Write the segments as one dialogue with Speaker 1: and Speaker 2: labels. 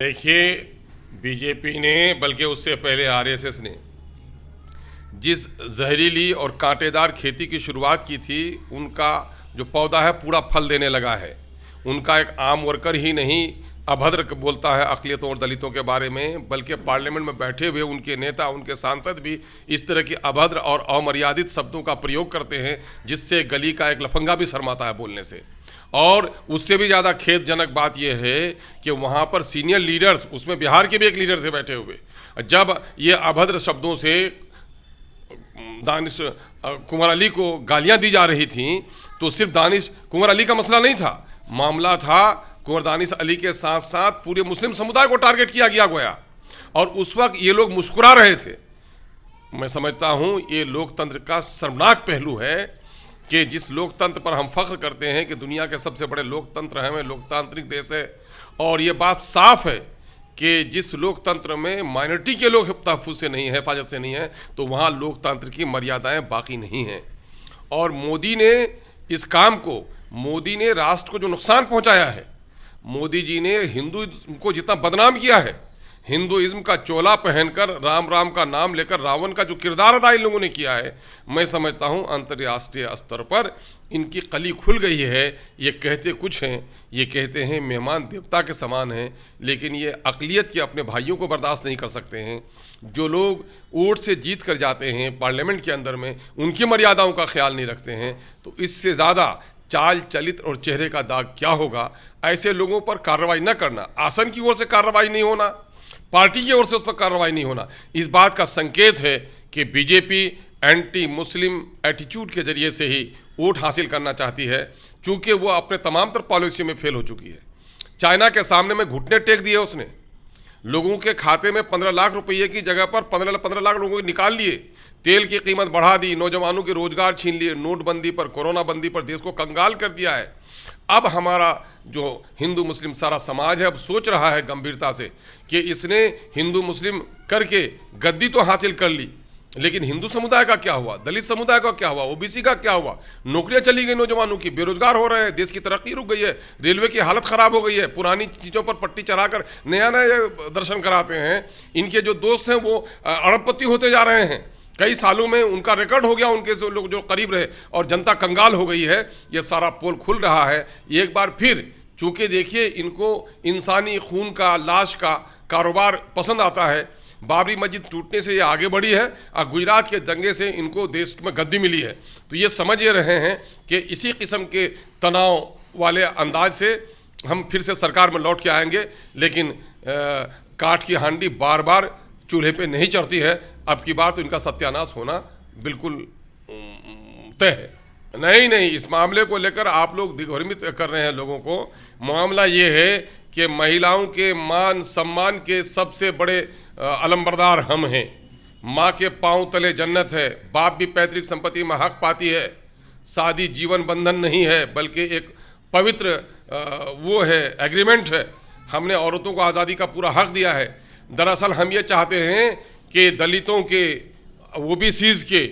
Speaker 1: देखिए, बीजेपी ने बल्कि उससे पहले आरएसएस ने जिस जहरीली और कांटेदार खेती की शुरुआत की थी, उनका जो पौधा है पूरा फल देने लगा है। उनका एक आम वर्कर ही नहीं अभद्र बोलता है अक़लियतों और दलितों के बारे में, बल्कि पार्लियामेंट में बैठे हुए उनके नेता, उनके सांसद भी इस तरह की अभद्र और अमर्यादित शब्दों का प्रयोग करते हैं, जिससे गली का एक लफंगा भी शर्माता है बोलने से। और उससे भी ज़्यादा खेदजनक बात यह है कि वहाँ पर सीनियर लीडर्स, उसमें बिहार के भी एक लीडर से बैठे हुए, जब ये अभद्र शब्दों से दानिश कुंवर अली को गालियां दी जा रही थीं, तो सिर्फ दानिश कुंवर अली का मसला नहीं था, मामला था कुंवर दानिश अली के साथ साथ पूरे मुस्लिम समुदाय को टारगेट किया गया। और उस वक्त ये लोग मुस्कुरा रहे थे। मैं समझता हूँ ये लोकतंत्र का शर्मनाक पहलू है कि जिस लोकतंत्र पर हम फख्र करते हैं कि दुनिया के सबसे बड़े लोकतंत्र हैं, लोकतांत्रिक देश है, और ये बात साफ है कि जिस लोकतंत्र में माइनॉरिटी के लोग तहफ़्फ़ुज़ से नहीं है, हिफाजत से नहीं है, तो वहाँ लोकतंत्र की मर्यादाएं बाकी नहीं हैं। और मोदी ने इस काम को, मोदी ने राष्ट्र को जो नुकसान पहुँचाया है, मोदी जी ने हिंदुइज्म को जितना बदनाम किया है, हिंदुइज्म का चोला पहनकर राम राम का नाम लेकर रावण का जो किरदार अदा इन लोगों ने किया है, मैं समझता हूँ अंतर्राष्ट्रीय स्तर पर इनकी कली खुल गई है। ये कहते कुछ हैं, ये कहते हैं मेहमान देवता के समान हैं, लेकिन ये अक़लियत के अपने भाइयों को बर्दाश्त नहीं कर सकते हैं। जो लोग वोट से जीत कर जाते हैं पार्लियामेंट के अंदर में, उनकी मर्यादाओं का ख्याल नहीं रखते हैं, तो इससे ज़्यादा चाल चलित और चेहरे का दाग क्या होगा। ऐसे लोगों पर कार्रवाई न करना, आसन की ओर से कार्रवाई नहीं होना, पार्टी की ओर से उस पर कार्रवाई नहीं होना, इस बात का संकेत है कि बीजेपी एंटी मुस्लिम एटीट्यूड के जरिए से ही वोट हासिल करना चाहती है, चूँकि वो अपने तमाम तर पॉलिसी में फेल हो चुकी है। चाइना के सामने में घुटने टेक दिए उसने, लोगों के खाते में 15 लाख रुपये की जगह पर 15 लाख लोगों को निकाल लिए, तेल की कीमत बढ़ा दी, नौजवानों के रोजगार छीन लिए, नोटबंदी पर, कोरोना बंदी पर देश को कंगाल कर दिया है। अब हमारा जो हिंदू मुस्लिम सारा समाज है अब सोच रहा है गंभीरता से कि इसने हिंदू मुस्लिम करके गद्दी तो हासिल कर ली, लेकिन हिंदू समुदाय का क्या हुआ, दलित समुदाय का क्या हुआ, ओबीसी का क्या हुआ, नौकरियां चली गई नौजवानों की, बेरोजगार हो रहे हैं, देश की तरक्की रुक गई है, रेलवे की हालत ख़राब हो गई है, पुरानी चीज़ों पर पट्टी चढ़ाकर नया नया दर्शन कराते हैं। इनके जो दोस्त हैं वो अरबपति होते जा रहे हैं, कई सालों में उनका रिकॉर्ड हो गया, उनके जो लोग जो करीब रहे, और जनता कंगाल हो गई है। ये सारा पोल खुल रहा है एक बार फिर, चूँकि देखिए इनको इंसानी खून का, लाश का कारोबार पसंद आता है। बाबरी मस्जिद टूटने से ये आगे बढ़ी है और गुजरात के दंगे से इनको देश में गद्दी मिली है। तो ये समझ ये रहे हैं कि इसी किस्म के तनाव वाले अंदाज से हम फिर से सरकार में लौट के आएंगे, लेकिन काठ की हांडी बार बार चूल्हे पे नहीं चढ़ती है। अब की बार तो इनका सत्यानाश होना बिल्कुल तय है। नहीं, इस मामले को लेकर आप लोग दिग्भ्रमित कर रहे हैं लोगों को। मामला ये है कि महिलाओं के मान सम्मान के सबसे बड़े अलंबरदार हम हैं। माँ के पांव तले जन्नत है, बाप भी पैतृक संपत्ति में हक पाती है। शादी जीवन बंधन नहीं है, बल्कि एक पवित्र वो है, एग्रीमेंट है। हमने औरतों को आज़ादी का पूरा हक दिया है। दरअसल हम ये चाहते हैं कि दलितों के, ओबीसीज के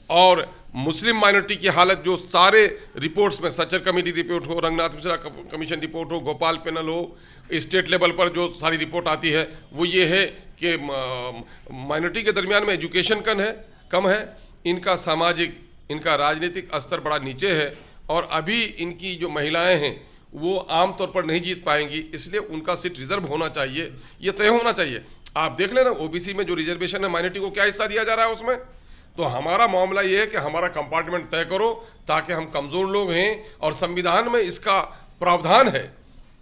Speaker 1: और मुस्लिम माइनॉरिटी की हालत जो सारे रिपोर्ट्स में, सच्चर कमेटी रिपोर्ट हो, रंगनाथ मिश्रा कमीशन रिपोर्ट हो, गोपाल पैनल हो, स्टेट लेवल पर जो सारी रिपोर्ट आती है, वो ये है कि माइनॉरिटी के दरमियान में एजुकेशन कम है, इनका सामाजिक, इनका राजनीतिक स्तर बड़ा नीचे है, और अभी इनकी जो महिलाएं हैं वो आम तौर पर नहीं जीत पाएंगी, इसलिए उनका सीट रिजर्व होना चाहिए, ये तय होना चाहिए। आप देख लेना ओबीसी में जो रिजर्वेशन है, माइनॉरिटी को क्या हिस्सा दिया जा रहा है उसमें। तो हमारा मामला ये है कि हमारा कंपार्टमेंट तय करो, ताकि हम कमज़ोर लोग हैं, और संविधान में इसका प्रावधान है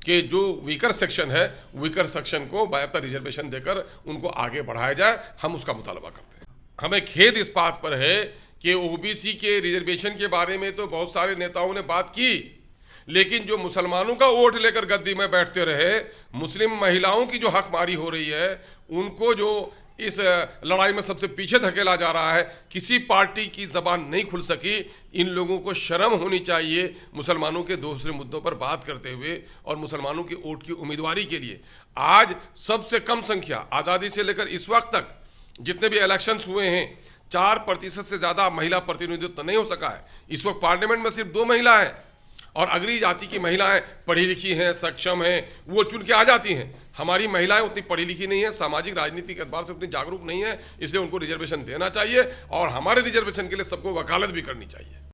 Speaker 1: कि जो वीकर सेक्शन है, वीकर सेक्शन को बाकायदा रिजर्वेशन देकर उनको आगे बढ़ाया जाए। हम उसका मुतालबा करते हैं। हमें खेद इस बात पर है कि ओबीसी के रिजर्वेशन के बारे में तो बहुत सारे नेताओं ने बात की, लेकिन जो मुसलमानों का वोट लेकर गद्दी में बैठते रहे, मुस्लिम महिलाओं की जो हकमारी हो रही है, उनको जो इस लड़ाई में सबसे पीछे धकेला जा रहा है, किसी पार्टी की जबान नहीं खुल सकी। इन लोगों को शर्म होनी चाहिए मुसलमानों के दूसरे मुद्दों पर बात करते हुए, और मुसलमानों की वोट की उम्मीदवारी के लिए। आज सबसे कम संख्या, आज़ादी से लेकर इस वक्त तक जितने भी इलेक्शंस हुए हैं, 4% से ज़्यादा महिला प्रतिनिधित्व नहीं हो सका है। इस वक्त पार्लियामेंट में सिर्फ 2 महिला हैं, और अगली जाति की महिलाएं पढ़ी लिखी हैं, सक्षम हैं, वो चुन के आ जाती हैं। हमारी महिलाएं उतनी पढ़ी लिखी नहीं है, सामाजिक राजनीति के एतबार से उतनी जागरूक नहीं है, इसलिए उनको रिजर्वेशन देना चाहिए और हमारे रिजर्वेशन के लिए सबको वकालत भी करनी चाहिए।